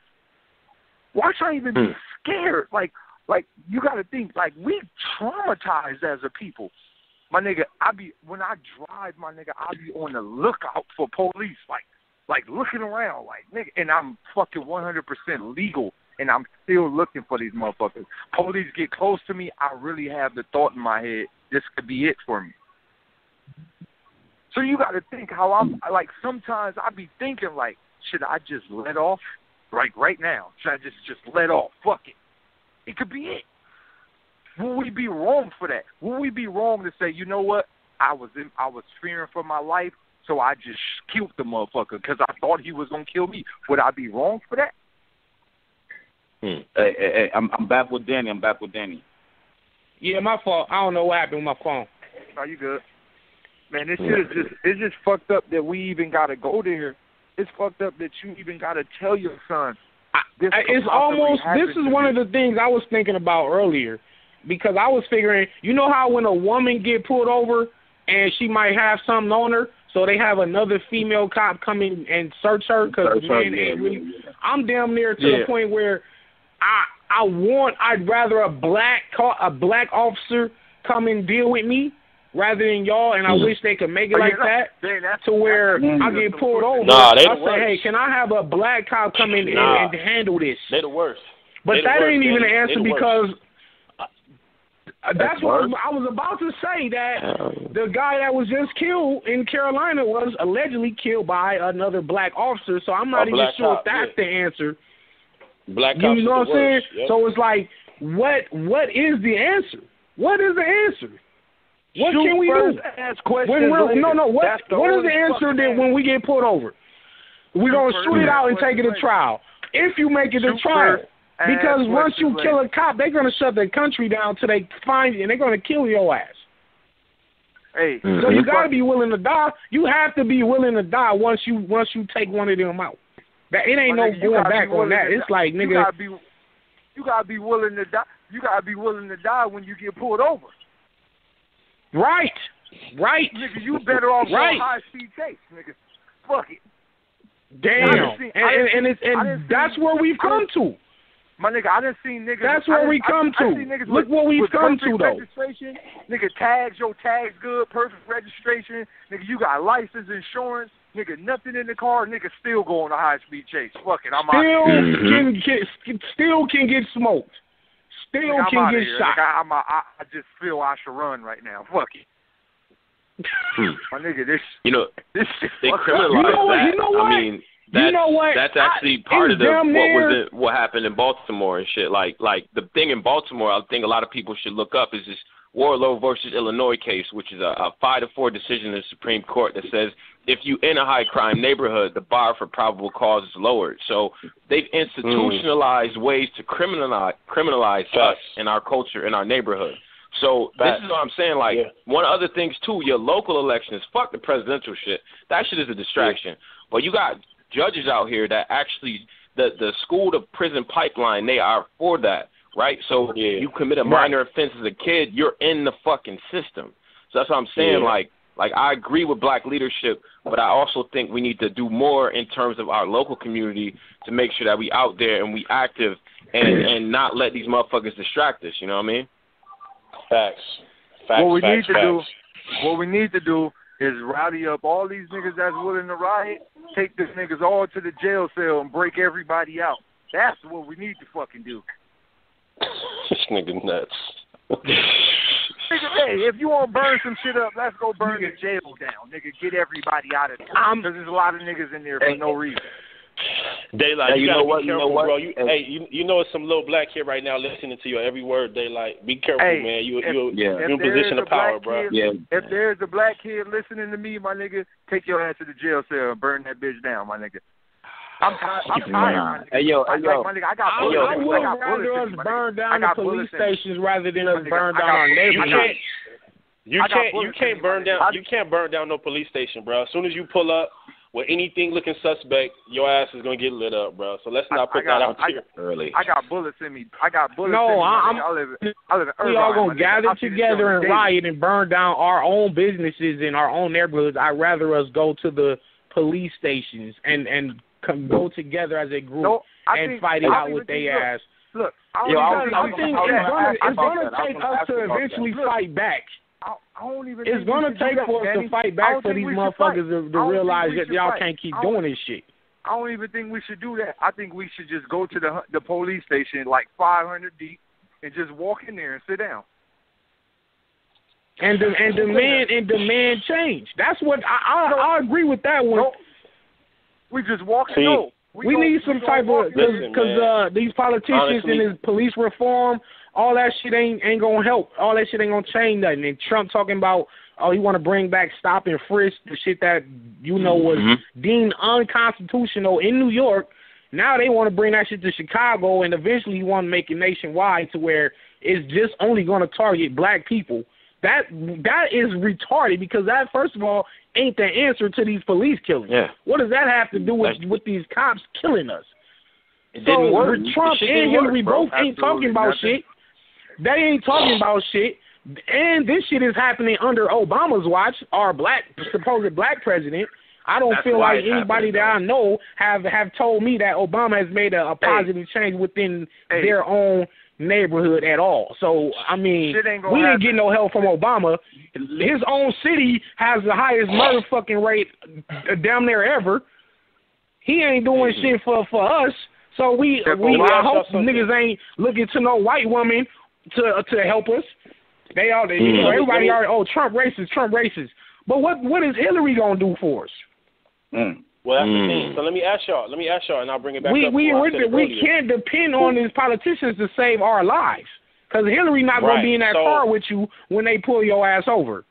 Why should I even be scared? Like, Like, you got to think, like, we traumatized as a people. My nigga, when I drive, my nigga, I be on the lookout for police, like looking around, like, nigga, and I'm fucking 100% legal, and I'm still looking for these motherfuckers. Police get close to me, I really have the thought in my head, this could be it for me. So you got to think how I'm, like, sometimes I be thinking, like, should I just let off? Like, right now, should I just let off? Fuck it. It could be it. Will we be wrong for that? Will we be wrong to say, you know what? I was fearing for my life, so I just killed the motherfucker because I thought he was gonna kill me. Would I be wrong for that? Hey, I'm back with Danny. Yeah, my fault. I don't know what happened with my phone. No, you good. Man, this shit is it's just fucked up that we even gotta go there. It's fucked up that you even gotta tell your son. It's almost. This is one of the things I was thinking about earlier. Because I was figuring, you know how when a woman get pulled over and she might have something on her, so they have another female cop come in and search her because the man ain't really. I'm damn near to the point where I'd rather a black officer come and deal with me rather than y'all, and I wish they could make it like that to where I get pulled over. Nah, I say, hey, can I have a black cop come in and handle this? They're the worst. But that ain't even an answer because. That's what I was about to say, that the guy that was just killed in Carolina was allegedly killed by another black officer, so I'm not even sure if that's the answer. Black cops, you know what I'm saying? Yep. So it's like, what is the answer? What is the answer? What can we do? What is the answer that when we get pulled over? We're going to shoot it out and take it to trial. If you make it to trial. Because once you kill a cop, they're going to shut the country down till they find you, and they're going to kill your ass. Hey, so you got to be willing to die. You have to be willing to die once you take one of them out. That it ain't no going back on that. It's like, nigga, you got to be willing to die. You got to be willing to die when you get pulled over. Right. Nigga, you better off on high-speed chase, nigga. Fuck it. Damn. And that's where we've come to. My nigga, I done seen niggas. That's where we come to. Look what we've come to, though. Nigga, your tags good, perfect registration. Nigga, you got license, insurance. Nigga, nothing in the car. Nigga, still go on a high-speed chase. Fuck it, I'm out. Still can get smoked. Still can get shot. Nigga, I just feel I should run right now. Fuck it. My nigga, this shit. They criminalize you know what? I mean, that's actually part of what happened in Baltimore and shit. Like the thing in Baltimore, I think a lot of people should look up is this Warlow versus Illinois case, which is a 5-4 decision in the Supreme Court that says if you in a high crime neighborhood, the bar for probable cause is lowered. So they've institutionalized ways to criminalize us in our culture, in our neighborhood. So this is what I'm saying. Like, one of other things too, your local elections, fuck the presidential shit. That shit is a distraction. But you got judges out here that actually the school to prison pipeline, they are for that, right? So you commit a minor offense as a kid, you're in the fucking system. So that's what I'm saying. Like I agree with black leadership, but I also think we need to do more in terms of our local community to make sure that we out there and we active and not let these motherfuckers distract us. You know what I mean? Facts. What we need to do is rowdy up all these niggas that's willing to riot, take these niggas all to the jail cell and break everybody out. That's what we need to fucking do. This nigga nuts. Nigga, hey, if you want to burn some shit up, let's go burn the jail down. Nigga, get everybody out of there. Because there's a lot of niggas in there for no reason. Daylyt, you gotta be careful, bro. You know it's some little black kid right now listening to your every word, Daylyt. Be careful, man. You're in a position of power, bro. If there's a black kid listening to me, my nigga, take your ass to the jail cell and burn that bitch down, my nigga. I'm tired, my nigga. I would rather us burn down the police stations rather than us burn down our neighborhoods. You can't burn down no police station, bro. As soon as you pull up with anything looking suspect, your ass is gonna get lit up, bro. So let's not put that out here early. I got bullets in me. I live in Irvine. We all gonna gather together and riot and burn down our own businesses in our own neighborhoods. I'd rather us go to the police stations and go together as a group and fight it out with their ass Look, I think it's gonna take us to eventually fight back. I don't even. It's gonna take for us to fight back for these motherfuckers to realize that y'all can't keep doing this shit. I don't even think we should do that. I think we should just go to the police station like 500 deep and just walk in there and sit down. And demand change. That's what I agree with that one. No, we just walk and go. We need some type of because these politicians honestly, and this police reform, all that shit ain't gonna help. All that shit ain't gonna change nothing. And Trump talking about he want to bring back stop and frisk, the shit that was deemed unconstitutional in New York. Now they want to bring that shit to Chicago, and eventually he want to make it nationwide to where it's just only going to target black people. That is retarded because that, first of all, ain't the answer to these police killings. Yeah. What does that have to do with these cops killing us? It didn't work. Trump and Hillary both ain't talking about shit. They ain't talking about shit. And this shit is happening under Obama's watch, our supposed black president. I don't feel like anybody that I know have told me that Obama has made a positive change within their own neighborhood at all. So, I mean, we didn't get no help from Obama. His own city has the highest motherfucking rate damn near ever. He ain't doing shit for us. So I hope niggas ain't looking to no white woman to help us. They all everybody already Trump racist. But what is Hillary gonna do for us? Well, that's the thing. So let me ask y'all, and I'll bring it back up. We can't depend on these politicians to save our lives, because Hillary not going to be in that car with you when they pull your ass over.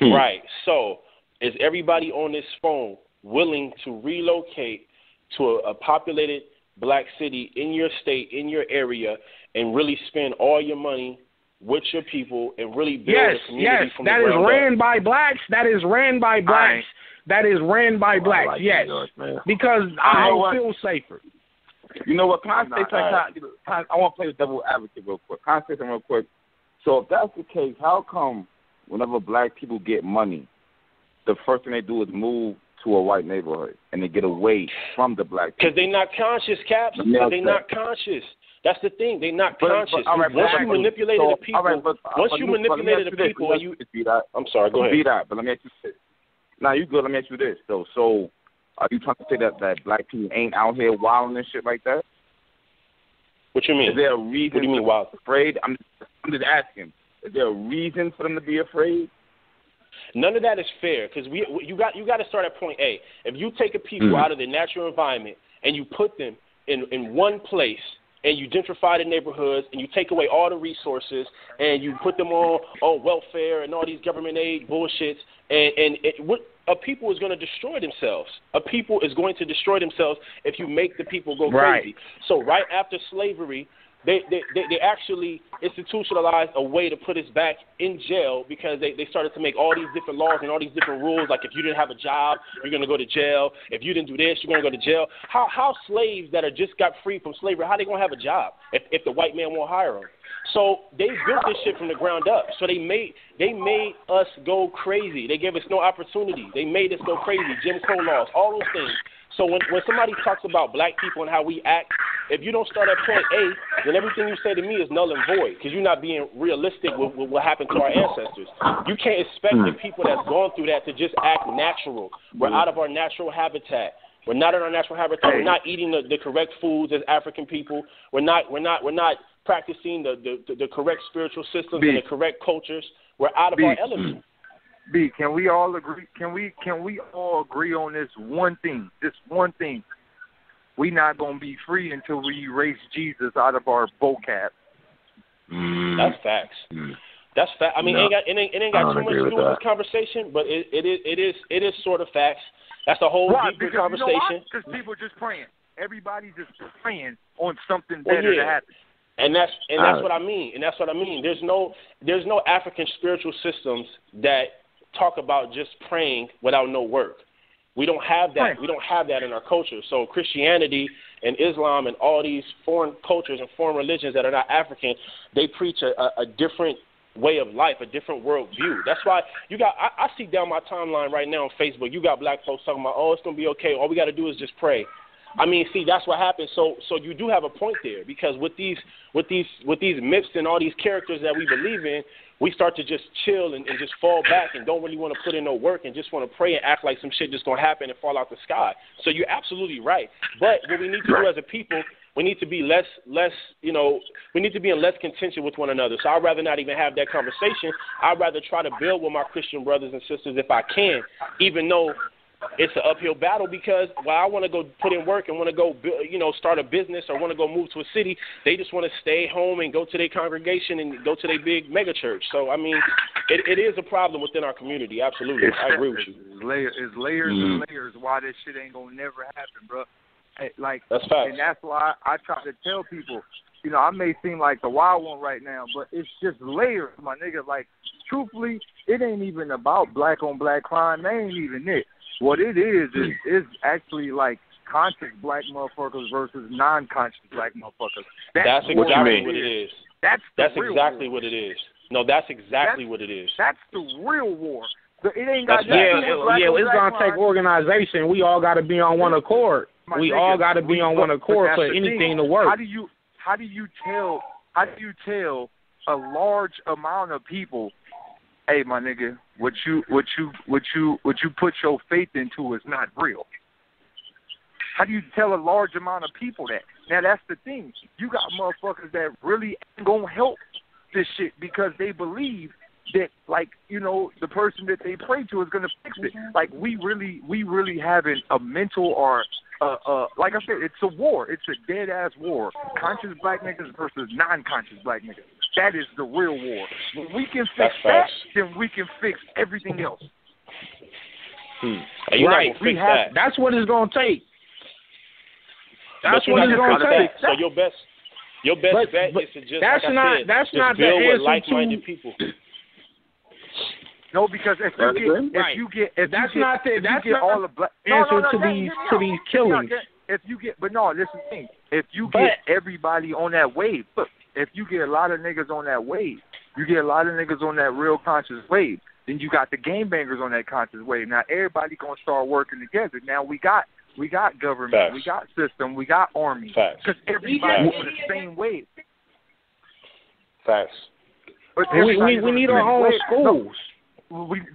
Right. So is everybody on this phone willing to relocate to a populated black city in your state, in your area, and really spend all your money with your people and really build a community from the ground up? That is ran by blacks. That is ran by blacks. That is ran by blacks, like yes. York, because I feel safer. You know what? Can I say something? I want to play the devil advocate real quick. Can I say something real quick? So if that's the case, how come whenever black people get money, the first thing they do is move to a white neighborhood and they get away from the black people? Because they're not conscious, Caps. They're not conscious. That's the thing. They're not conscious. Once you manipulated the people, I'm sorry, go ahead. Bdot, but let me ask you this. Now, you good. Let me ask you this, though. So, are you trying to say that black people ain't out here wilding and shit like that? What you mean? Is there a reason what do you mean wild? Afraid? I'm just asking. Is there a reason for them to be afraid? None of that is fair, because you got to start at point A. If you take a people out of their natural environment and you put them in one place, and you gentrify the neighborhoods, and you take away all the resources, and you put them on welfare and all these government aid bullshits, and a people is going to destroy themselves. A people is going to destroy themselves if you make the people go crazy. So right after slavery, they actually institutionalized a way to put us back in jail, because they started to make all these different laws and all these different rules, like if you didn't have a job, you're going to go to jail. If you didn't do this, you're going to go to jail. How slaves that are just got free from slavery, how they going to have a job if the white man won't hire them? So they built this shit from the ground up. So they made us go crazy. They gave us no opportunity. They made us go crazy. Jim Crow laws, all those things. So when somebody talks about black people and how we act, if you don't start at point A, then everything you say to me is null and void, because you're not being realistic with what happened to our ancestors. You can't expect the people that's gone through that to just act natural. We're out of our natural habitat. We're not in our natural habitat. We're not eating the correct foods as African people. We're not practicing the correct spiritual systems and the correct cultures. We're out of our element. B, can we all agree? Can we all agree on this one thing? This one thing. We not gonna be free until we erase Jesus out of our vocab. That's facts. That's fact. I mean, it ain't got too much to do with this conversation, but it is sort of facts. That's a whole deeper conversation. Because people just praying. Everybody's just praying on something better to happen. And that's what I mean. And that's what I mean. There's no African spiritual systems that talk about just praying without no work. We don't have that. We don't have that in our culture. So Christianity and Islam and all these foreign cultures and foreign religions that are not African, they preach a different way of life, a different world view. That's why you got. I see down my timeline right now on Facebook. You got black folks talking about, it's gonna be okay. All we got to do is just pray. I mean, see, that's what happens. So you do have a point there, because with these myths and all these characters that we believe in, we start to just chill and just fall back and don't really want to put in no work and just want to pray and act like some shit just gonna happen and fall out the sky. So you're absolutely right. But what we need to do as a people, we need to be less, we need to be in less contention with one another. So I'd rather not even have that conversation. I'd rather try to build with my Christian brothers and sisters if I can, even though it's an uphill battle, because while I want to go put in work and want to go, start a business or want to go move to a city, they just want to stay home and go to their congregation and go to their big mega church. So, I mean, it is a problem within our community. Absolutely. I agree with you. It's layers and layers why this shit ain't going to never happen, bro. That's facts. And that's why I try to tell people, I may seem like the wild one right now, but it's just layers, my nigga. Like, truthfully, it ain't even about black on black crime. That ain't even it. What it is actually like conscious black motherfuckers versus non-conscious black motherfuckers. That's exactly what it is. That's exactly what it is. No, that's exactly what it is. That's the real war. It ain't got it's gonna take organization. We all got to be on one accord. All got to be on one accord for anything to work. How do you tell a large amount of people, hey, my nigga, what you put your faith into is not real? How do you tell a large amount of people that? Now, that's the thing. You got motherfuckers that really ain't going to help this shit because they believe that, the person that they pray to is going to fix it. Like, we really having a mental or, like I said, it's a war. It's a dead-ass war. Conscious black niggas versus non-conscious black niggas. That is the real war. When we can fix that, then we can fix everything else. Right. That's what it's going to take. That's what it's going to take. So your best bet is to just, that's not build the with like-minded people. No, because if you get all the black answer to these killings. Listen to me. If you get everybody on that wave, look, if you get a lot of niggas on that wave, you get a lot of niggas on that real conscious wave, then you got the game bangers on that conscious wave. Now everybody gonna start working together. Now we got government, Facts. we got system, we got army, because everybody on the same wave. Facts. We need our own schools.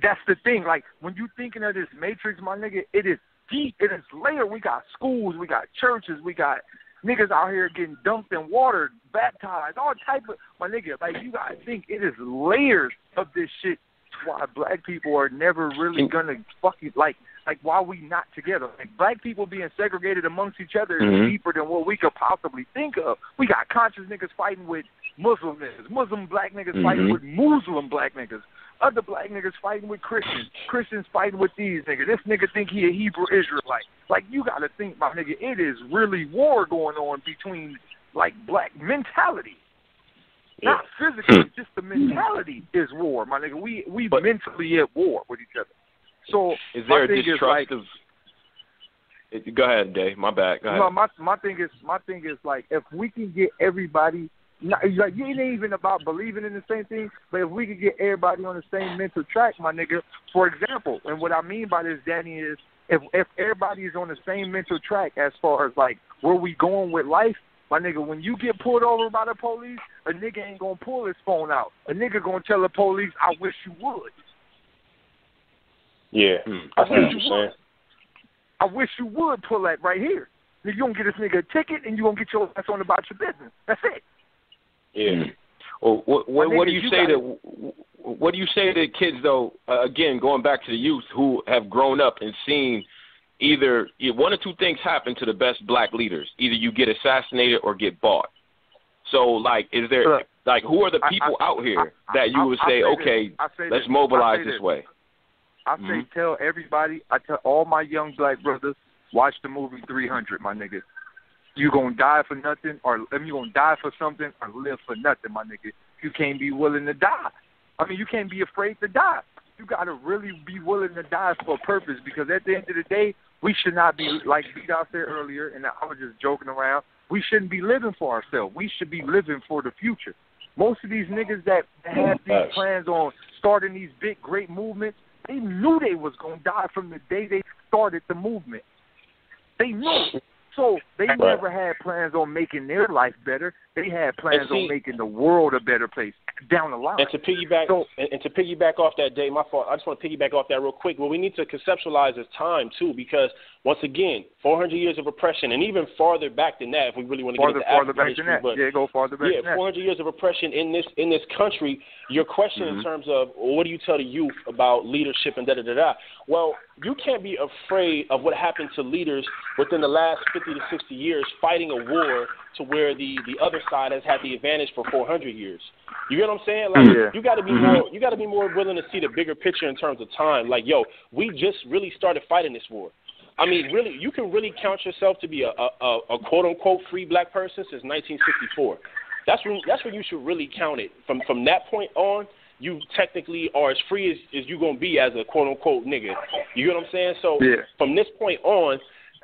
That's the thing. Like, when you thinking of this matrix, my nigga, it is deep. It is layered. We got schools. We got churches. We got niggas out here getting dunked in water, baptized, all type of, my nigga, like, you gotta think it is layers of this shit. Why black people are never really gonna fucking, like why we not together. Like, black people being segregated amongst each other is deeper than what we could possibly think of. We got conscious niggas fighting with Muslim niggas, Muslim black niggas fighting with Muslim black niggas, other black niggas fighting with Christians, Christians fighting with these niggas. This nigga think he a Hebrew Israelite. Like, you gotta think, my nigga, it is really war going on between, like, black mentality. Not physically, just the mentality is war, my nigga. We mentally at war with each other. So is there a distrust of? Go ahead, Day. My bad. Go ahead. No, my thing is like, if we can get everybody, like, it ain't even about believing in the same thing, but if we can get everybody on the same mental track, my nigga. For example, and what I mean by this, Danny, is if everybody is on the same mental track as far as like where we going with life, my nigga, when you get pulled over by the police, a nigga ain't gonna pull his phone out. A nigga gonna tell the police, "I wish you would." Yeah, I see what you're saying. I wish you would pull that right here. You gonna get this nigga a ticket, and you gonna get your ass on about your business. That's it. Yeah. Well, what do you say to what do you say to kids though? Again, going back to the youth who have grown up and seen either one or two things happen to the best black leaders: either you get assassinated or get bought. So, like, is there like who are the people out here that you would say, okay, let's mobilize this way? I say tell everybody, I tell all my young black brothers, watch the movie 300, my nigga. You gonna die for nothing, or you gonna die for something, or live for nothing, my nigga. You can't be willing to die. I mean, you can't be afraid to die. You gotta really be willing to die for a purpose, because at the end of the day, we should not be, like Bdot said earlier, and I was just joking around, we shouldn't be living for ourselves. We should be living for the future. Most of these niggas that have these plans on starting these big, great movements, they knew they was going to die from the day they started the movement. They knew. So they never had plans on making their life better. They had plans on making the world a better place down the line. And to piggyback, and to piggyback off that, Day, my fault. I just want to piggyback off that real quick. Well, we need to conceptualize as time too, because once again, 400 years of oppression, and even farther back than that, if we really want to get into African history. But go farther back than that. 400 years of oppression in this country. Your question in terms of what do you tell the youth about leadership and da-da-da-da? Well, you can't be afraid of what happened to leaders within the last 50 to 60 years fighting a war to where the other side has had the advantage for 400 years. You get what I'm saying? Like you got to be more. You got to be more willing to see the bigger picture in terms of time. Like, yo, we just really started fighting this war. I mean, really, you can really count yourself to be a quote unquote free black person since 1964. That's when you should really count it. From that point on, you technically are as free as you're gonna be as a quote unquote nigga. You get what I'm saying? So from this point on,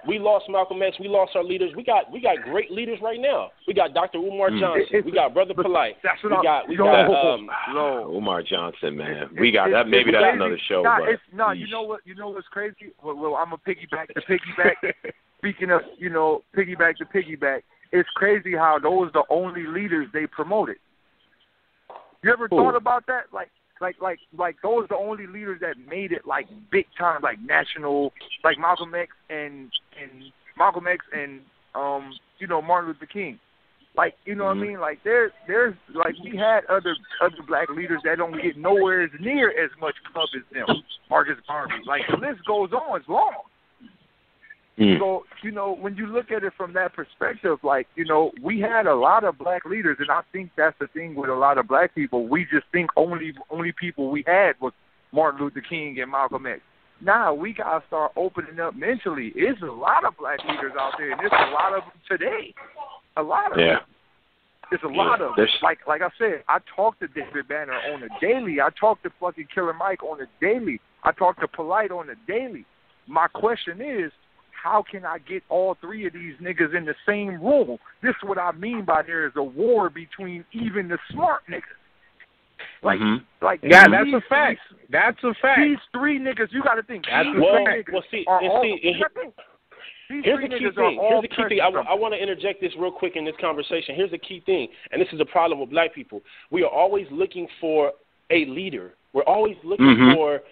we lost Malcolm X, we lost our leaders. We got great leaders right now. We got Dr. Umar Johnson. We got Brother Polite. We got Umar Johnson, man. We got that. Maybe that's another show. You know what? You know what's crazy? Well, I'm a piggyback. Speaking of, piggyback. It's crazy how those are the only leaders they promoted. You ever thought about that? Like those are the only leaders that made it like big time, like national, like Malcolm X and Martin Luther King. Like, you know what I mean? Like there's like we had other black leaders that don't get nowhere near as much club as them. Marcus Garvey. Like the list goes on, it's long. So, when you look at it from that perspective, like, we had a lot of black leaders, and I think that's the thing with a lot of black people. We just think only people we had was Martin Luther King and Malcolm X. Now we got to start opening up mentally. There's a lot of black leaders out there, and there's a lot of them today. A lot of them. There's a lot of them. Like I said, I talked to David Banner on the daily. I talked to fucking Killer Mike on the daily. I talked to Polite on the daily. My question is, how can I get all three of these niggas in the same room? This is what I mean by there is a war between even the smart niggas. That's a fact. That's a fact. These three niggas, you got to think. Here's the key thing. I want to interject this real quick in this conversation. Here's the key thing, and this is a problem with black people. We are always looking for a leader. We're always looking for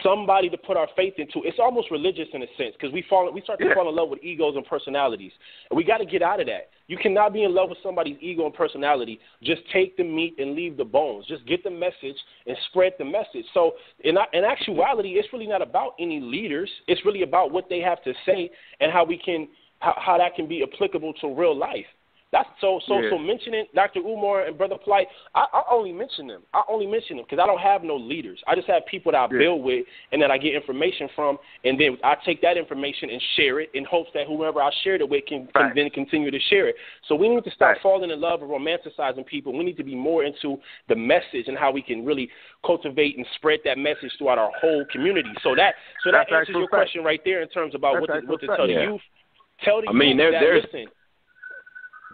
somebody to put our faith into. It's almost religious in a sense because we start to fall in love with egos and personalities, and we got to get out of that. You cannot be in love with somebody's ego and personality. Just take the meat and leave the bones. Just get the message and spread the message. So in actuality, it's really not about any leaders. It's really about what they have to say and how that can be applicable to real life. That's so mentioning Dr. Umar and Brother Polite, I only mention them. Because I don't have no leaders. I just have people that I build with and that I get information from, and then I take that information and share it in hopes that whoever I shared it with can then continue to share it. So we need to stop falling in love and romanticizing people. We need to be more into the message and how we can really cultivate and spread that message throughout our whole community. So that answers your question right there in terms about what to tell the youth. Tell the youth listen.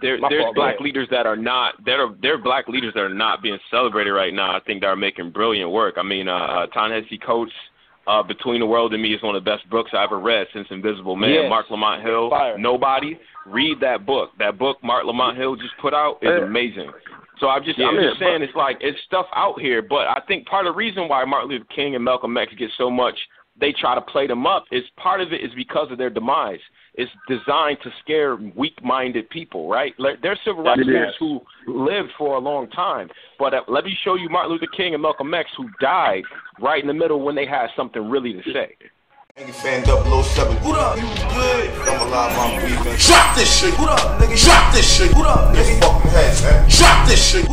There's black leaders that are not black leaders that are not being celebrated right now. I think that are making brilliant work. I mean, Ta-Nehisi Coates' Between the World and Me is one of the best books I ever read since Invisible Man. Yes. Mark Lamont Hill, Nobody. Read that book. That book Mark Lamont Hill just put out is amazing. So I'm just saying it's stuff out here, but I think part of the reason why Martin Luther King and Malcolm X get so much, they try to play them up, is part of it is because of their demise. It's designed to scare weak-minded people, right? There's civil rights leaders who lived for a long time. But let me show you Martin Luther King and Malcolm X who died right in the middle when they had something really to say. Fan 007. What up? You good? I'm alive, I'm breathing. Drop this shit. What up, nigga? Drop this shit. What up, nigga? Fucking head, man. Drop this shit.